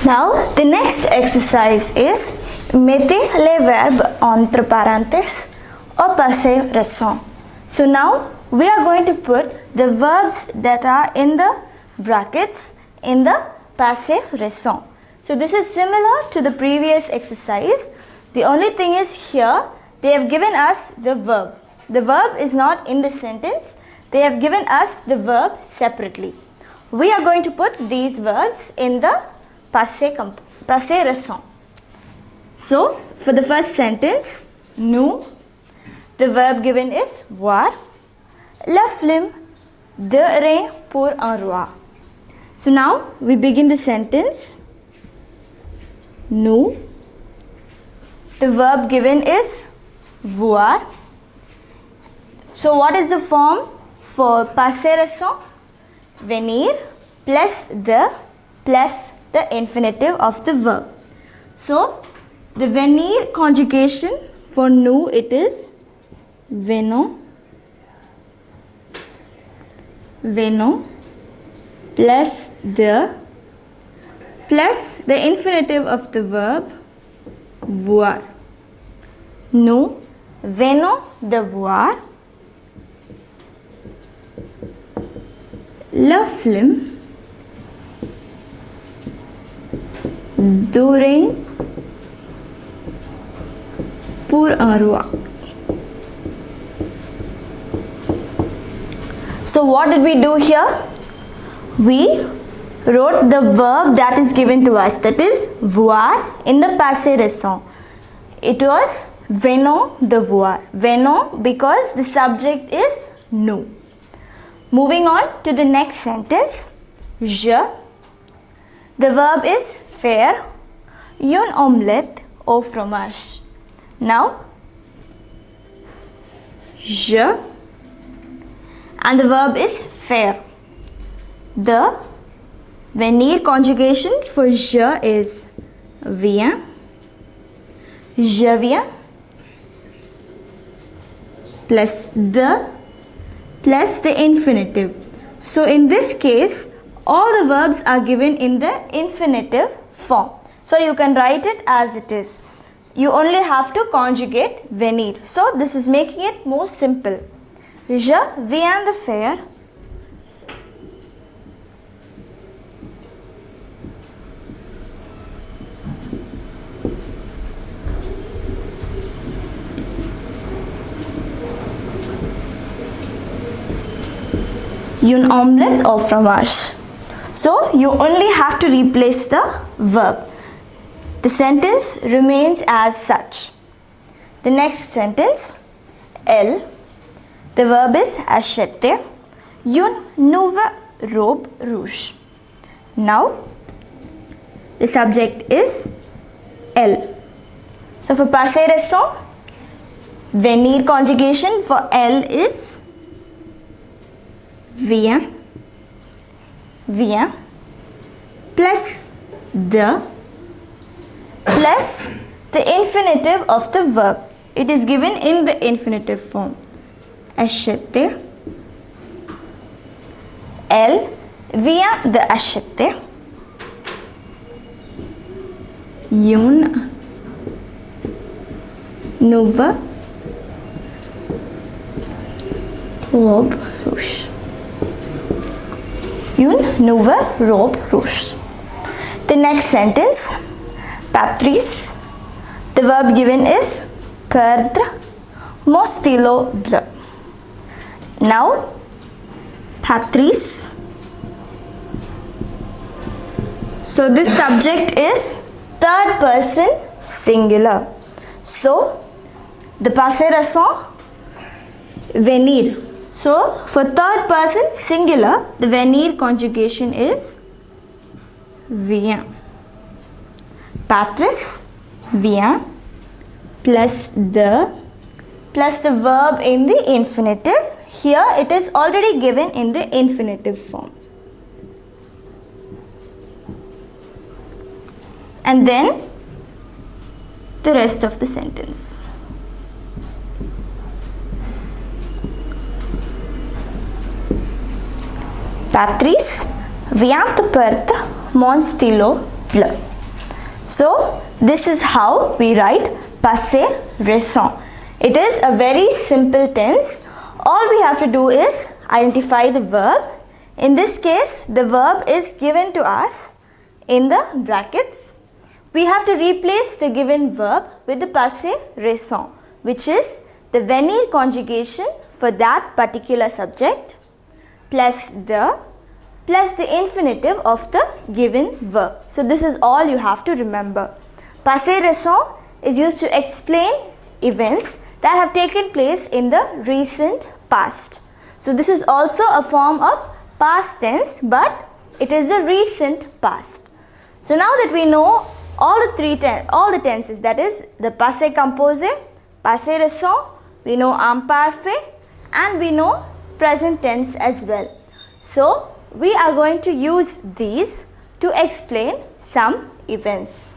Now the next exercise is Mettez les verbes entre parenthèses or Passé Récent. So now we are going to put the verbs that are in the brackets in the Passé Récent. So this is similar to the previous exercise. The only thing is here they have given us the verb. The verb is not in the sentence. They have given us the verb separately. We are going to put these verbs in the Passé Récent. So for the first sentence, nous, the verb given is voir, la flemme de rien pour un roi. So now we begin the sentence. Nous, the verb given is voir. So what is the form for Passé Récent? Venir plus the infinitive of the verb. So the venir conjugation for nous it is venons, venons plus the infinitive of the verb voir. Nous venons de voir la flemme de rien pour un roi. So what did we do here? We wrote the verb that is given to us, that is voir, in the Passé Récent. It was venons de voir. Venons because the subject is nous. Moving on to the next sentence. Je. The verb is faire une omelette au fromage. Now, je and the verb is faire. The venir conjugation for je is viens, je viens plus the infinitive. So in this case, all the verbs are given in the infinitive form. So you can write it as it is. You only have to conjugate venir. So this is making it more simple. Je viens de faire une omelette au fromage. So you only have to replace the verb. The sentence remains as such. The next sentence, elle, the verb is acheter une nouvelle robe rouge. Now the subject is elle. So for Passé Récent, venir conjugation for elle is viens, viens plus the infinitive of the verb. It is given in the infinitive form. Acheter. Elle vient de acheter une nouvelle robe rouge. Une nouvelle robe rouge. The next sentence, Patrice. The verb given is perdre mon stylo bleu. Now, Patrice. So this subject is third person singular. So the Passé Récent venir. So for third person singular, the venir conjugation is vient. Patrice vient plus the verb in the infinitive. Here it is already given in the infinitive form. And then the rest of the sentence. Patrice vient de perdre mon stylo bleu. So this is how we write Passé Récent. It is a very simple tense. All we have to do is identify the verb. In this case, the verb is given to us in the brackets. We have to replace the given verb with the Passé Récent, which is the venir conjugation for that particular subject plus the infinitive of the given verb. So this is all you have to remember. Passé récent is used to explain events that have taken place in the recent past. So this is also a form of past tense, but it is the recent past. So now that we know all the tenses, that is the passé composé, passé récent, we know imparfait, and we know present tense as well. So we are going to use these to explain some events.